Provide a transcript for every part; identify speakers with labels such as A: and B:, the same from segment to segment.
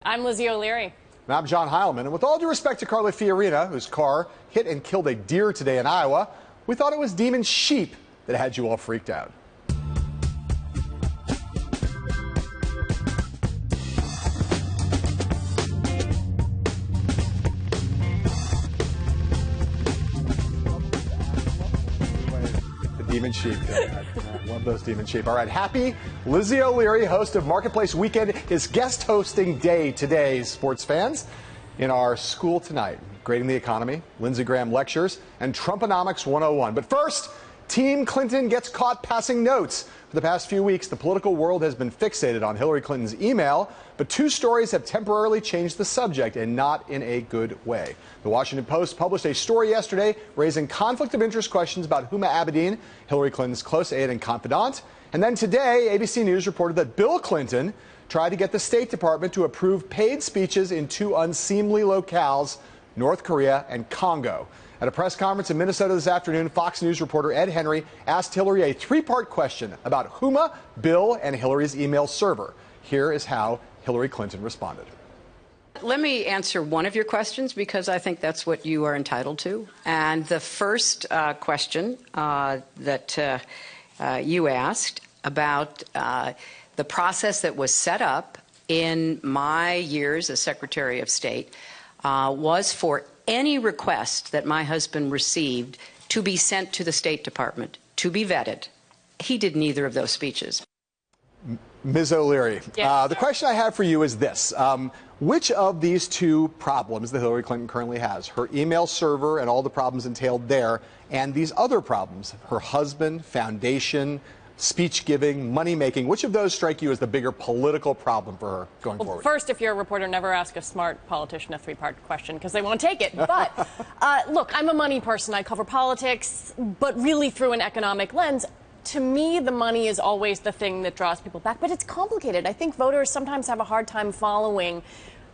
A: I'm Lizzie O'Leary.
B: And I'm John Heilemann. And with all due respect to Carly Fiorina, whose car hit and killed a deer today in Iowa, we thought it was demon sheep that had you all freaked out. Demon sheep. One of those demon sheep. All right, happy Lizzie O'Leary, host of Marketplace Weekend, is guest hosting day today, sports fans, in our School Tonight, Grading the Economy, Lindsey Graham lectures, and Trumpomics 101. But first, Team Clinton gets caught passing notes. For the past few weeks, the political world has been fixated on Hillary Clinton's email, but two stories have temporarily changed the subject, and not in a good way. The Washington Post published a story yesterday raising conflict of interest questions about Huma Abedin, Hillary Clinton's close aide and confidant. And then today, ABC News reported that Bill Clinton tried to get the State Department to approve paid speeches in two unseemly locales, North Korea and Congo. At a press conference in Minnesota this afternoon, Fox News reporter Ed Henry asked Hillary a three-part question about Huma, Bill, and Hillary's email server. Here is how Hillary Clinton responded.
C: Let me answer one of your questions because I think that's what you are entitled to. And the first question that you asked about the process that was set up in my years as Secretary of State was for any request that my husband received to be sent to the State Department, to be vetted. He did neither of those speeches.
B: Ms. O'Leary,
A: yes.
B: The question I have for you is this. Which of these two problems that Hillary Clinton currently has, her email server and all the problems entailed there, and these other problems, her husband, foundation, speech giving, money making, which of those strike you as the bigger political problem for her going forward?
A: First, if you're a reporter, never ask a smart politician a three-part question because they won't take it. But look, I'm a money person. I cover politics, but really through an economic lens. To me, the money is always the thing that draws people back, but it's complicated. I think voters sometimes have a hard time following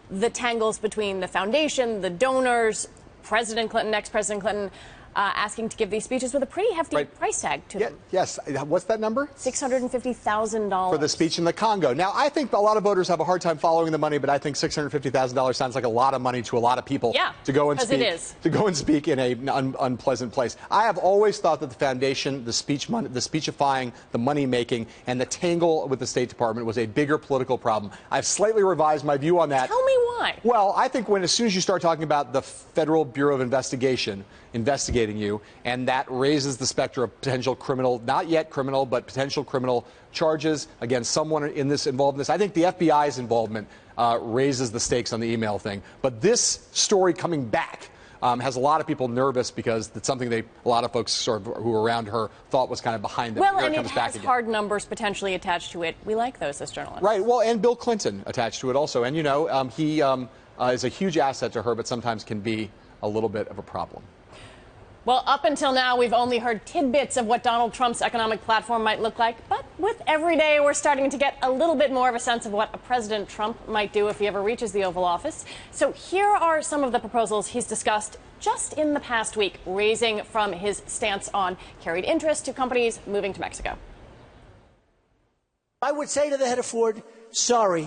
A: the tangles between the foundation, the donors, President Clinton, ex-President Clinton, asking to give these speeches with a pretty hefty price tag to them.
B: Yes. What's that number?
A: $650,000.
B: For the speech in the Congo. Now, I think a lot of voters have a hard time following the money, but I think $650,000 sounds like a lot of money to a lot of people to go and speak.
A: It is.
B: To go and speak in an unpleasant place. I have always thought that the foundation, the speechifying, the money making, and the tangle with the State Department was a bigger political problem. I've slightly revised my view on that.
A: Tell me why.
B: Well, I think as soon as you start talking about the Federal Bureau of Investigation investigating you, and that raises the specter of potential criminal, not yet criminal, but potential criminal charges against someone involved in this. I think the FBI's involvement raises the stakes on the email thing. But this story coming back has a lot of people nervous because it's something a lot of folks sort of who were around her thought was kind of behind it.
A: Well, and it has hard numbers potentially attached to it. We like those as journalists.
B: Right. Well, and Bill Clinton attached to it also. And, you know, he is a huge asset to her, but sometimes can be a little bit of a problem.
A: Well, up until now, we've only heard tidbits of what Donald Trump's economic platform might look like. But with every day, we're starting to get a little bit more of a sense of what President Trump might do if he ever reaches the Oval Office. So here are some of the proposals he's discussed just in the past week, raising from his stance on carried interest to companies moving to Mexico.
D: I would say to the head of Ford, sorry,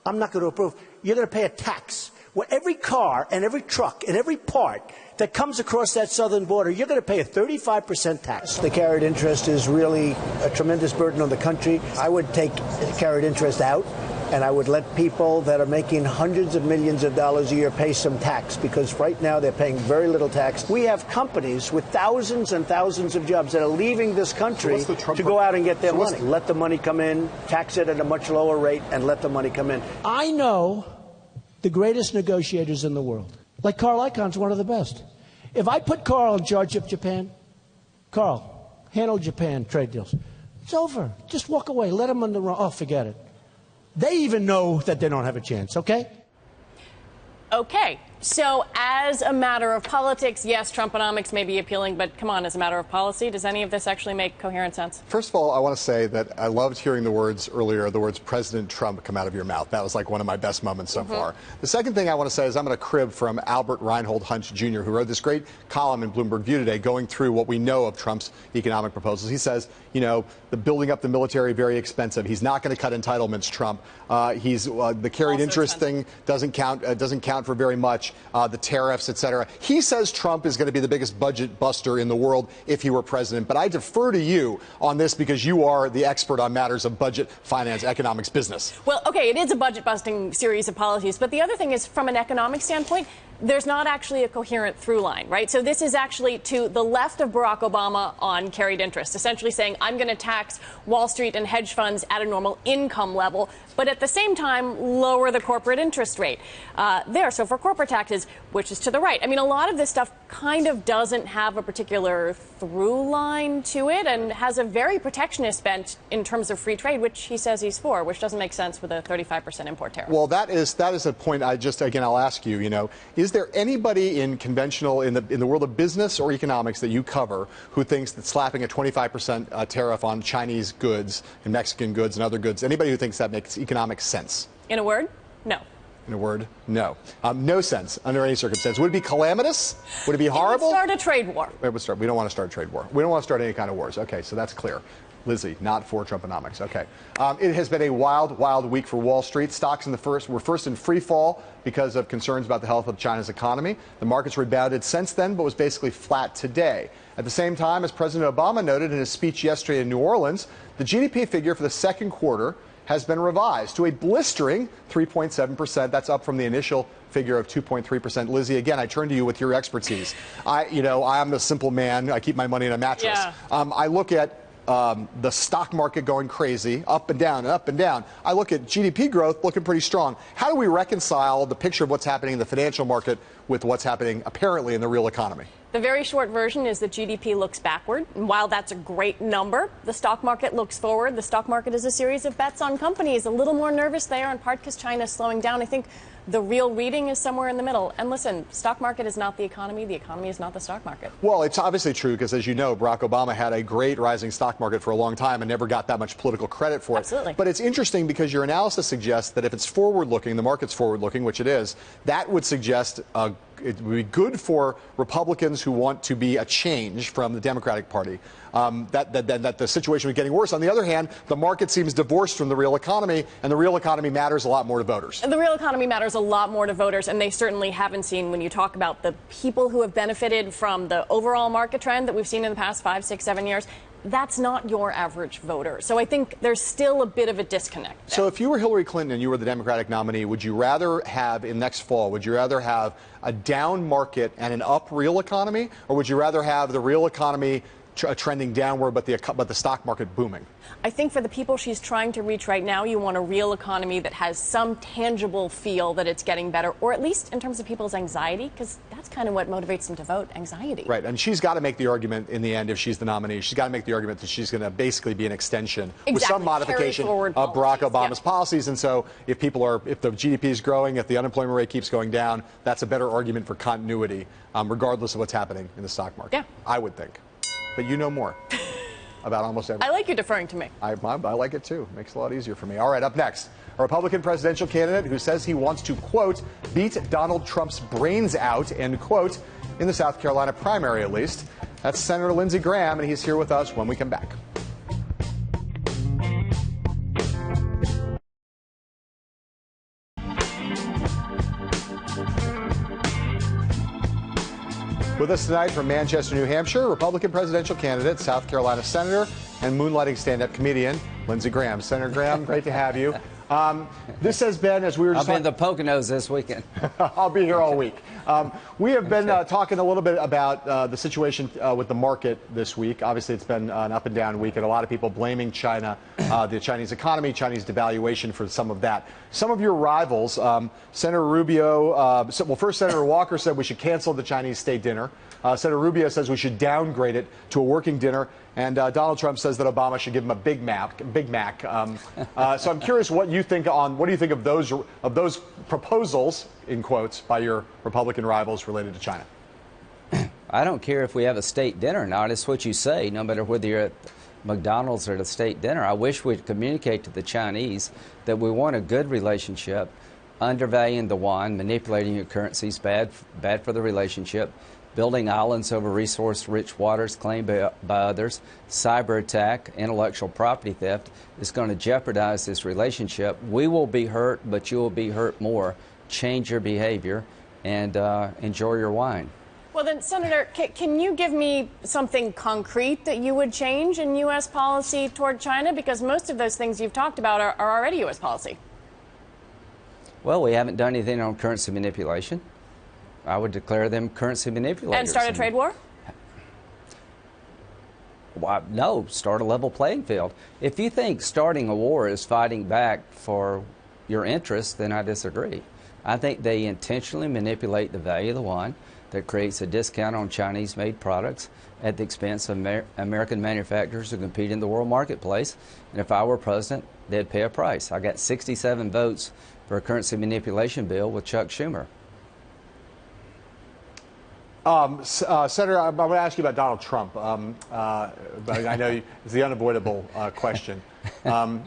D: I'm not going to approve. You're going to pay a tax. Where every car and every truck and every part that comes across that southern border, you're going to pay a 35% tax. The carried interest is really a tremendous burden on the country. I would take carried interest out, and I would let people that are making hundreds of millions of dollars a year pay some tax, because right now they're paying very little tax. We have companies with thousands and thousands of jobs that are leaving this country to go out and get their money. Let the money come in, tax it at a much lower rate, and let the money come in.
E: I know the greatest negotiators in the world. Like Carl Icahn's one of the best. If I put Carl in charge of Japan, Carl, handle Japan trade deals. It's over. Just walk away. Let them on the wrong. Oh, forget it. They even know that they don't have a chance, okay?
A: Okay. So as a matter of politics, yes, Trumponomics may be appealing, but come on, as a matter of policy, does any of this actually make coherent sense?
B: First of all, I want to say that I loved hearing the words earlier, the words President Trump come out of your mouth. That was like one of my best moments so far. The second thing I want to say is I'm going to crib from Albert Reinhold Hunt Jr., who wrote this great column in Bloomberg View today going through what we know of Trump's economic proposals. He says, you know, the building up the military, very expensive. He's not going to cut entitlements, Trump. The carried interest thing doesn't count for very much. The tariffs, et cetera. He says Trump is going to be the biggest budget buster in the world if he were president. But I defer to you on this because you are the expert on matters of budget, finance, economics, business.
A: Well, okay, it is a budget-busting series of policies. But the other thing is, from an economic standpoint, there's not actually a coherent through line, right? So this is actually to the left of Barack Obama on carried interest, essentially saying I'm going to tax Wall Street and hedge funds at a normal income level, but at the same time lower the corporate interest rate there. So for corporate taxes, which is to the right. I mean, a lot of this stuff kind of doesn't have a particular through line to it and has a very protectionist bent in terms of free trade, which he says he's for, which doesn't make sense with a 35% import tariff.
B: Well, that is a point I'll ask you, is there anybody in the world of business or economics that you cover who thinks that slapping a 25% tariff on Chinese goods and Mexican goods and other goods, anybody who thinks that makes economic sense?
A: In a word, no.
B: In a word, no. No sense under any circumstance. Would it be calamitous? Would it be horrible?
A: It would start a trade war.
B: We don't want to start a trade war. We don't want to start any kind of wars. Okay, so that's clear. Lizzie, not for Trumponomics. Okay. It has been a wild, wild week for Wall Street. Stocks were first in free fall because of concerns about the health of China's economy. The market's rebounded since then, but was basically flat today. At the same time, as President Obama noted in his speech yesterday in New Orleans, the GDP figure for the second quarter has been revised to a blistering 3.7%. That's up from the initial figure of 2.3%. Lizzie, again, I turn to you with your expertise. I am a simple man. I keep my money in a mattress.
A: Yeah.
B: I look at the stock market going crazy, up and down and up and down. I look at GDP growth looking pretty strong. How do we reconcile the picture of what's happening in the financial market with what's happening apparently in the real economy?
A: The very short version is that GDP looks backward. And while that's a great number, the stock market looks forward. The stock market is a series of bets on companies. A little more nervous there, in part because China is slowing down. I think the real reading is somewhere in the middle. And listen, stock market is not the economy. The economy is not the stock market.
B: Well, it's obviously true because, as you know, Barack Obama had a great rising stock market for a long time and never got that much political credit for it.
A: Absolutely.
B: But it's interesting because your analysis suggests that if it's forward-looking, the market's forward-looking, which it is, that would suggest it would be good for Republicans who want to be a change from the Democratic Party, that the situation was getting worse. On the other hand, the market seems divorced from the real economy, and the real economy matters a lot more to voters.
A: The real economy matters a lot more to voters, and they certainly haven't seen, when you talk about the people who have benefited from the overall market trend that we've seen in the past 5, 6, 7 years, that's not your average voter. So I think there's still a bit of a disconnect there.
B: So if you were Hillary Clinton and you were the Democratic nominee, would you rather have, in next fall, would you rather have a down market and an up real economy, or would you rather have the real economy trending downward but the stock market booming?
A: I think for the people she's trying to reach right now, you want a real economy that has some tangible feel that it's getting better, or at least in terms of people's anxiety, because that's kind of what motivates them to vote, anxiety.
B: Right, and she's got to make the argument in the end, if she's the nominee, she's got to make the argument that she's going to basically be an extension with some modification of Barack Obama's policies. And so if the GDP is growing, if the unemployment rate keeps going down, that's a better argument for continuity, regardless of what's happening in the stock market.
A: Yeah.
B: I would think. But you know more about almost everything.
A: I like you deferring to me.
B: I like it, too. Makes it a lot easier for me. All right, up next, a Republican presidential candidate who says he wants to, quote, beat Donald Trump's brains out, end quote, in the South Carolina primary, at least. That's Senator Lindsey Graham, and he's here with us when we come back. With us tonight from Manchester, New Hampshire, Republican presidential candidate, South Carolina senator, and moonlighting stand-up comedian, Lindsey Graham. Senator Graham, great to have you. This has been, as we were just
F: I'll be in the Poconos this weekend.
B: I'll be here all week. We have been talking a little bit about the situation with the market this week. Obviously, it's been an up and down week, and a lot of people blaming China, the Chinese economy, Chinese devaluation for some of that. Some of your rivals, Senator Rubio, first Senator Walker said we should cancel the Chinese state dinner. Senator Rubio says we should downgrade it to a working dinner. And Donald Trump says that Obama should give him a Big Mac. So I'm curious what you think of those proposals in quotes, by your Republican rivals related to China?
F: I don't care if we have a state dinner or not. It's what you say, no matter whether you're at McDonald's or at a state dinner. I wish we'd communicate to the Chinese that we want a good relationship. Undervaluing the yuan, manipulating your currency is bad for the relationship. Building islands over resource-rich waters claimed by others, cyber attack, intellectual property theft is going to jeopardize this relationship. We will be hurt, but you will be hurt more. Change your behavior and enjoy your wine.
A: Well, then, Senator, can you give me something concrete that you would change in U.S. policy toward China? Because most of those things you've talked about are already U.S. policy.
F: Well, we haven't done anything on currency manipulation. I would declare them currency manipulators.
A: And start a trade war?
F: Well, no, start a level playing field. If you think starting a war is fighting back for your interests, then I disagree. I think they intentionally manipulate the value of the yuan. That creates a discount on Chinese-made products at the expense of American manufacturers who compete in the world marketplace. And if I were president, they'd pay a price. I got 67 votes for a currency manipulation bill with Chuck Schumer.
B: Senator, I'm going to ask you about Donald Trump. But I know it's the unavoidable question. There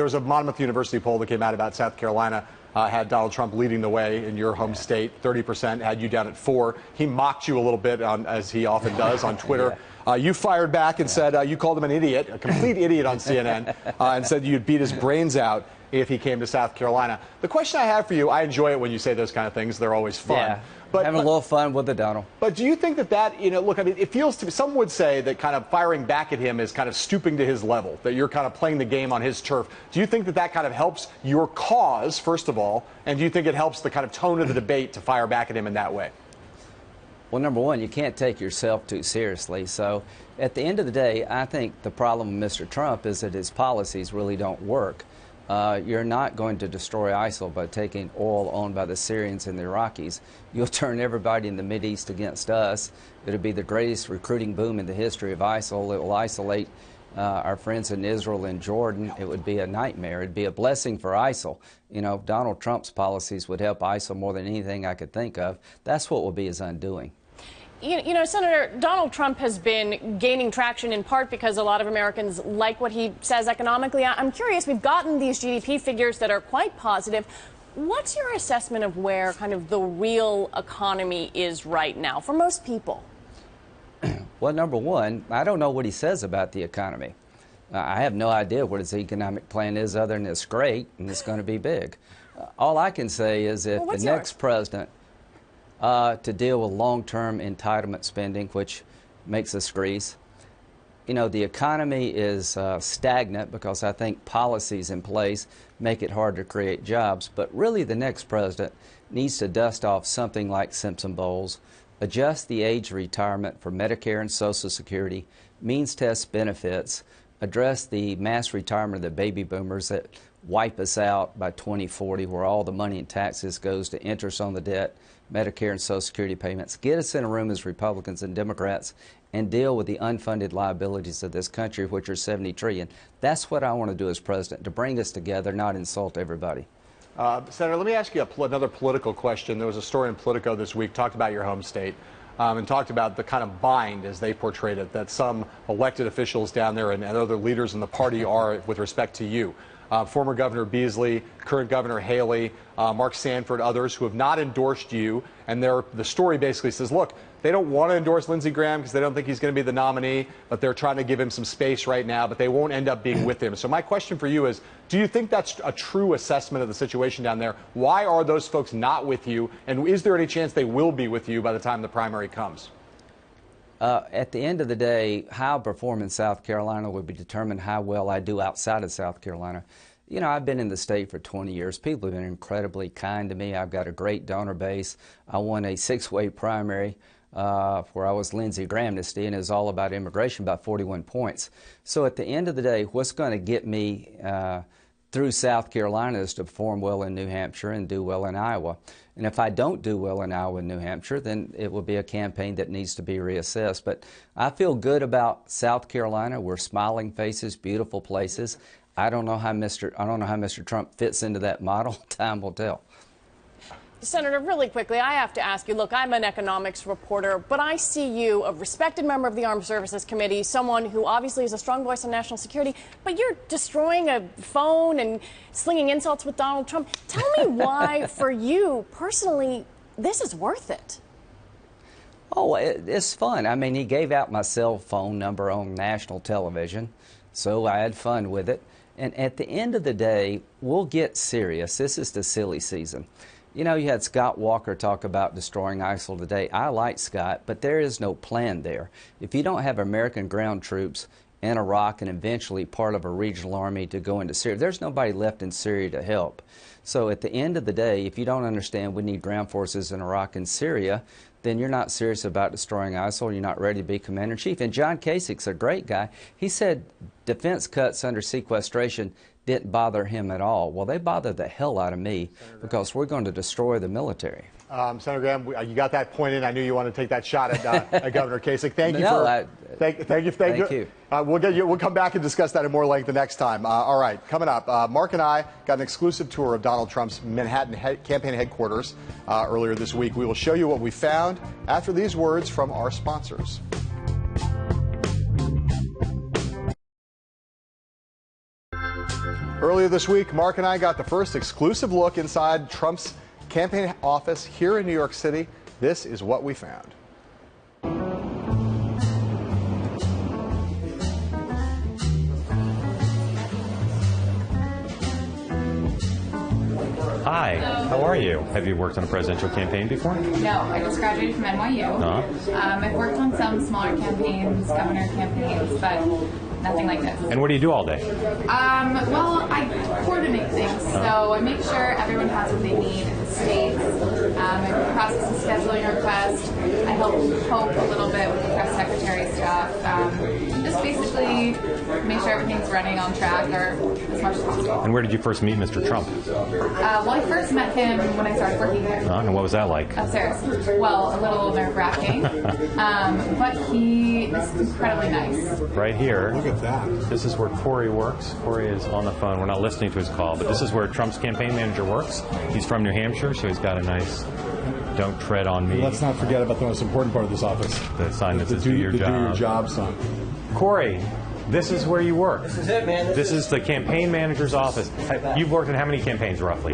B: was a Monmouth University poll that came out about South Carolina. Had Donald Trump leading the way in your home state, 30%, had you down at 4%. He mocked you a little bit, as he often does, on Twitter. You fired back and said you called him an idiot, a complete idiot on CNN, and said you'd beat his brains out if he came to South Carolina. The question I have for you, I enjoy it when you say those kind of things. They're always fun.
F: Yeah. Having a little fun with the Donald.
B: But do you think that, look, I mean, it feels to me, some would say that kind of firing back at him is kind of stooping to his level, that you're kind of playing the game on his turf. Do you think that kind of helps your cause, first of all, and do you think it helps the kind of tone of the debate to fire back at him in that way?
F: Well, number one, you can't take yourself too seriously. So at the end of the day, I think the problem with Mr. Trump is that his policies really don't work. You're not going to destroy ISIL by taking oil owned by the Syrians and the Iraqis. You'll turn everybody in the Mideast against us. It'll be the greatest recruiting boom in the history of ISIL. It will isolate our friends in Israel and Jordan. It would be a nightmare. It'd be a blessing for ISIL. Donald Trump's policies would help ISIL more than anything I could think of. That's what will be his undoing.
A: Senator, Donald Trump has been gaining traction in part because a lot of Americans like what he says economically. I'm curious, we've gotten these GDP figures that are quite positive. What's your assessment of where kind of the real economy is right now for most people?
F: Well, number one, I don't know what he says about the economy. I have no idea what his economic plan is other than it's great and it's going to be big. All I can say is if the next president to deal with long-term entitlement spending, which makes us grease. The economy is stagnant because I think policies in place make it hard to create jobs. But really the next president needs to dust off something like Simpson Bowles, adjust the age of retirement for Medicare and Social Security, means test benefits, address the mass retirement of the baby boomers that wipe us out by 2040, where all the money in taxes goes to interest on the debt, Medicare and Social Security payments. Get us in a room as Republicans and Democrats and deal with the unfunded liabilities of this country, which are $70 trillion. That's what I want to do as president, to bring us together, not insult everybody.
B: Senator, let me ask you another political question. There was a story in Politico this week, talked about your home state, and talked about the kind of bind, as they portrayed it, that some elected officials down there and other leaders in the party are with respect to you. Former Governor Beasley, current Governor Haley, Mark Sanford, others who have not endorsed you. And the story basically says, look, they don't want to endorse Lindsey Graham because they don't think he's going to be the nominee, but they're trying to give him some space right now, but they won't end up being with him. So my question for you is, do you think that's a true assessment of the situation down there? Why are those folks not with you? And is there any chance they will be with you by the time the primary comes?
F: At the end of the day, how I perform in South Carolina will be determined how well I do outside of South Carolina. I've been in the state for 20 years. People have been incredibly kind to me. I've got a great donor base. I won a 6-way primary where I was Lindsey Graham amnesty, and it was all about immigration, about 41 points. So at the end of the day, what's going to get me through South Carolina is to perform well in New Hampshire and do well in Iowa. And if I don't do well in Iowa and New Hampshire, then it will be a campaign that needs to be reassessed. But I feel good about South Carolina. We're smiling faces, beautiful places. I don't know how Mr. Trump fits into that model. Time will tell.
A: Senator, really quickly, I have to ask you, look, I'm an economics reporter, but I see you, a respected member of the Armed Services Committee, someone who obviously is a strong voice on national security, but you're destroying a phone and slinging insults with Donald Trump. Tell me why, for you personally, this is worth it.
F: Oh, it's fun. I mean, he gave out my cell phone number on national television, so I had fun with it. And at the end of the day, we'll get serious. This is the silly season. You know, you had Scott Walker talk about destroying ISIL today. I like Scott, but there is no plan there. If you don't have American ground troops in Iraq and eventually part of a regional army to go into Syria, there's nobody left in Syria to help. So at the end of the day, if you don't understand we need ground forces in Iraq and Syria, then you're not serious about destroying ISIL. You're not ready to be commander-in-chief. And John Kasich's a great guy. He said defense cuts under sequestration didn't bother him at all. Well, they bother the hell out of me because we're going to destroy the military.
B: Senator Graham, you got that point in. I knew you wanted to take that shot at Governor Kasich. Thank you. Thank you. We'll come back and discuss that in more length the next time. All right, coming up, Mark and I got an exclusive tour of Donald Trump's Manhattan campaign headquarters earlier this week. We will show you what we found after these words from our sponsors. Earlier this week, Mark and I got the first exclusive look inside Trump's campaign office here in New York City. This is what we found.
G: Hi, how are you? Have you worked on a presidential campaign before?
H: No, I just graduated from NYU. I've worked on some smaller campaigns, governor campaigns, but nothing like this.
G: And what do you do all day?
H: Well, I coordinate things, so I make sure everyone has what they need at the states. I process the scheduling request. I help cope a little bit with the press secretary stuff. Just basically make sure everything's running on track or as much as possible.
G: And where did you first meet Mr. Trump?
H: Well, I first met him when I started working there.
G: And what was that like?
H: Upstairs. Well, a little nerve-wracking, but he is incredibly nice.
G: Right here.
B: Look at that.
G: This is where Corey works. Corey is on the phone. We're not listening to his call, but this is where Trump's campaign manager works. He's from New Hampshire, so he's got a nice "Don't tread on me."
B: Let's not forget about the most important part of this office.
G: The sign that says "Do your job."
B: Do your job sign.
G: Corey, this is where you work.
I: This is it, man.
G: This is the campaign manager's office. You've worked in how many campaigns, roughly?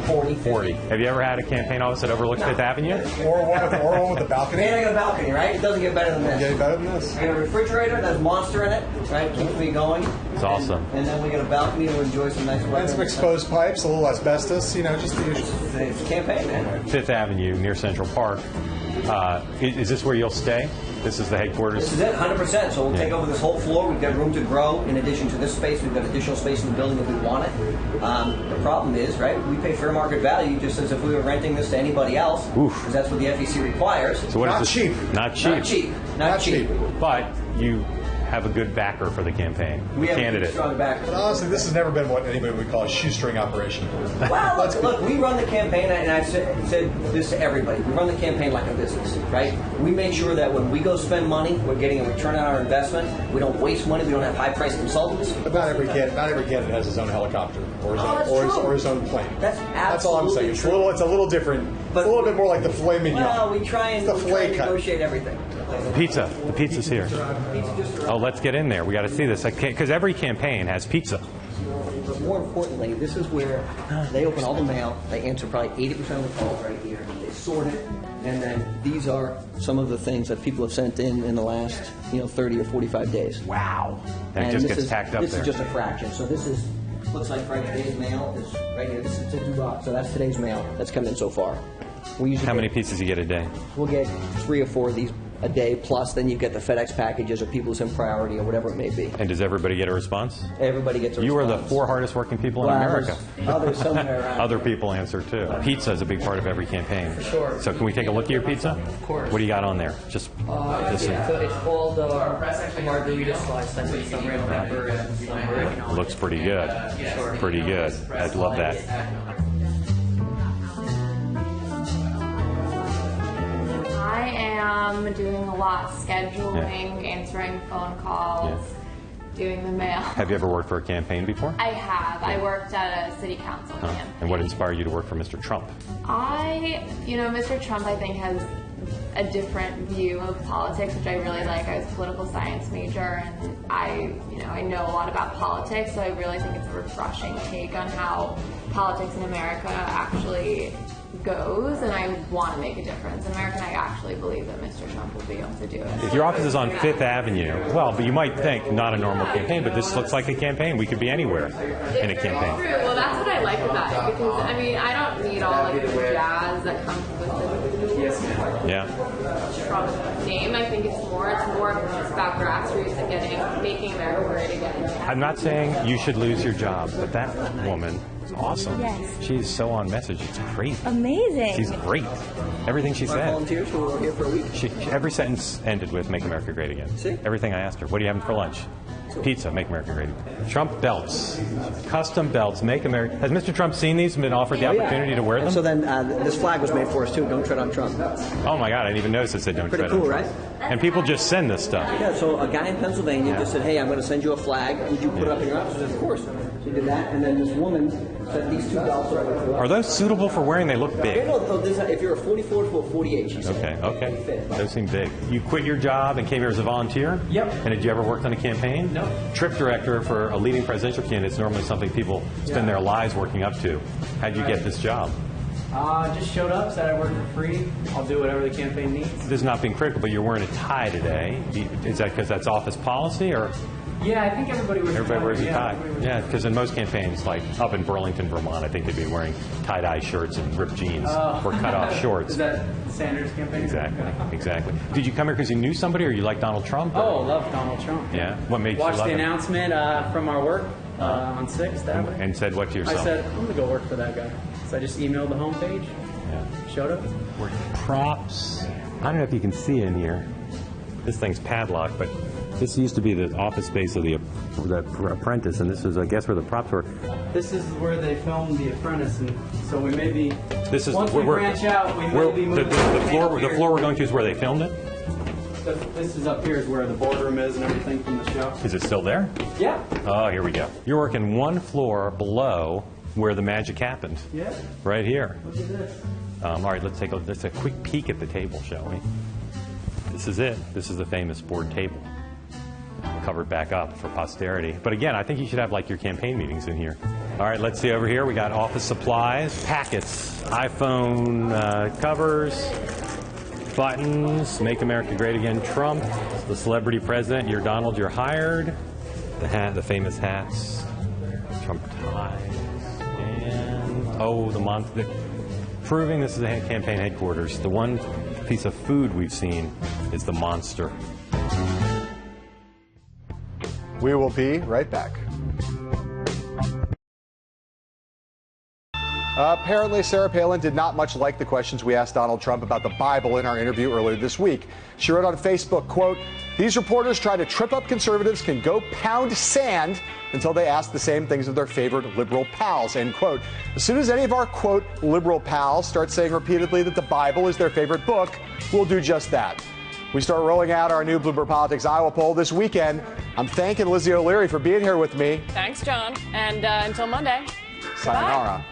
I: 40.
G: Have you ever had a campaign office that overlooks Fifth Avenue?
B: Or one with a balcony?
I: Man, I got a balcony, right? It doesn't get better than this.
B: Get better than this.
I: I got a refrigerator that has Monster in it, right? Keeps me going.
G: It's awesome.
I: And then we got a balcony to enjoy some nice weather.
B: And some exposed pipes, a little asbestos, just the usual.
I: It's a campaign, man.
G: Fifth Avenue near Central Park. Is this where you'll stay? This is the headquarters?
I: This is it, 100%. So we'll take over this whole floor. We've got room to grow. In addition to this space, we've got additional space in the building if we want it. The problem is, right, we pay fair market value just as if we were renting this to anybody else. Because that's what the FEC requires.
G: So what
B: Not
G: is
B: cheap.
G: Not cheap.
I: Not cheap. Not cheap.
G: But you have a good backer for the campaign.
I: We have
G: candidate.
I: a strong backer.
B: But honestly, this has never been what anybody would call a shoestring operation.
I: Well, look, we run the campaign, and I've said this to everybody. We run the campaign like a business, right? We make sure that when we go spend money, we're getting a return on our investment. We don't waste money. We don't have high-priced consultants.
B: But not every candidate has his own helicopter or his own plane.
I: That's
B: all I'm saying. It's a little different. It's a little bit more like the filet mignon.
I: Well, we try and negotiate everything.
G: Pizza. The pizza's here. Oh, let's get in there. We got to see this because every campaign has pizza.
I: But more importantly, this is where they open all the mail. They answer probably 80% of the calls right here. They sort it, and then these are some of the things that people have sent in the last 30 or 45 days.
G: Wow. That just gets tacked up there.
I: This is just a fraction. So this is looks like today's mail is right here. This is $2. So that's today's mail that's come in so far.
G: How many pizzas you get a day?
I: We'll get 3 or 4 of these a day, plus then you get the FedEx packages or people who send priority or whatever it may be.
G: And does everybody get a response?
I: Everybody gets a response.
G: You are the 4 hardest working people in America.
I: Others somewhere around.
G: Other people answer too. Pizza is a big part of every campaign.
I: For sure.
G: So can we take a look at your pizza?
J: Of course.
G: What do you got on there? Just
J: So it's called margarita slice. That's with some red pepper and some oregano.
G: looks pretty good. Pretty good. I'd love that.
H: I am doing a lot, scheduling, answering phone calls, doing the mail.
G: Have you ever worked for a campaign before?
H: I have. I worked at a city council campaign.
G: And what inspired you to work for Mr. Trump?
H: Mr. Trump, I think, has a different view of politics, which I really like. I was a political science major, and I know a lot about politics, so I really think it's a refreshing take on how politics in America actually goes, and I want to make a difference in America, and I actually believe that Mr. Trump will be able to do it.
G: If your office is on Fifth Avenue, well, but you might think not a normal campaign, but this looks like a campaign. We could be anywhere in a campaign.
H: True. Well, that's what I like about it, because I don't need all the jazz that comes with the Trump name. I think it's more just about grassroots and making America great again.
G: I'm not saying you should lose your job, but that woman is awesome.
K: Yes.
G: She's so on message. It's great.
K: Amazing.
G: She's great. Everything she said.
I: Volunteers who were here for a week.
G: Every sentence ended with "Make America Great Again."
I: See?
G: Everything I asked her. What are you having for lunch? Pizza. Make America Great Again. Trump belts, custom belts. Make America. Has Mr. Trump seen these and been offered the opportunity to wear them?
I: And so then this flag was made for us too. Don't tread on Trump.
G: Oh my God! I didn't even notice it said "Don't tread on
I: Pretty cool,
G: Trump."
I: right?
G: And people just send this stuff.
I: Yeah. So a guy in Pennsylvania just said, "Hey, I'm going to send you a flag. Would you put it up in your office?" I said, "Of course." So he did that, and then this woman said, "These two belts are."
G: Are those suitable for wearing? They look big.
I: If you're a 44 to a 48, she said.
G: Okay. Those seem big. You quit your job and came here as a volunteer?
J: Yep.
G: And did you ever work on a campaign?
J: No.
G: Trip director for a leading presidential candidate is normally something people spend their lives working up to. How'd you get this job?
J: Just showed up, said I work for free. I'll do whatever the campaign needs.
G: This is not being critical, but you're wearing a tie today. Is that because that's office policy, or?
J: Yeah, I think everybody wears
G: a tie. Yeah, because in most campaigns, like up in Burlington, Vermont, I think they'd be wearing tie-dye shirts and ripped jeans or cut-off shorts.
J: Is that Sanders' campaign?
G: Exactly. Did you come here because you knew somebody, or you like Donald Trump?
J: Oh, love Donald Trump.
G: Yeah. What made you
J: Watched
G: love
J: the
G: him?
J: announcement from our work on 6th Avenue.
G: And said what to yourself?
J: I said, I'm going to go work for that guy. So I just emailed the homepage. Showed up.
G: Props. I don't know if you can see in here. This thing's padlocked, but this used to be the office space of the Apprentice, and this is, I guess, where the props were.
J: This is where they filmed The Apprentice, and so we may be.
G: This is
J: once we branch out, we may be moving.
G: The floor we're going to is where they filmed it.
J: This is up here is where the boardroom is and everything from the show.
G: Is it still there?
J: Yeah.
G: Oh, here we go. You're working one floor below where the magic happened.
J: Yeah.
G: Right here.
J: Look at this.
G: All right, let's take a quick peek at the table, shall we? This is it. This is the famous board table. Covered back up for posterity. But again, I think you should have like your campaign meetings in here. All right, let's see over here. We got office supplies, packets, iPhone covers, buttons, Make America Great Again, Trump, the celebrity president, you're Donald, you're hired, the hat, the famous hats, Trump ties, and the proving this is the campaign headquarters. The one piece of food we've seen is the monster.
B: We will be right back. Apparently, Sarah Palin did not much like the questions we asked Donald Trump about the Bible in our interview earlier this week. She wrote on Facebook, quote, "These reporters try to trip up conservatives can go pound sand until they ask the same things of their favorite liberal pals," end quote. As soon as any of our, quote, liberal pals start saying repeatedly that the Bible is their favorite book, we'll do just that. We start rolling out our new Bloomberg Politics Iowa poll this weekend. I'm thanking Lizzie O'Leary for being here with me.
A: Thanks, John. And until Monday.
B: Sayonara.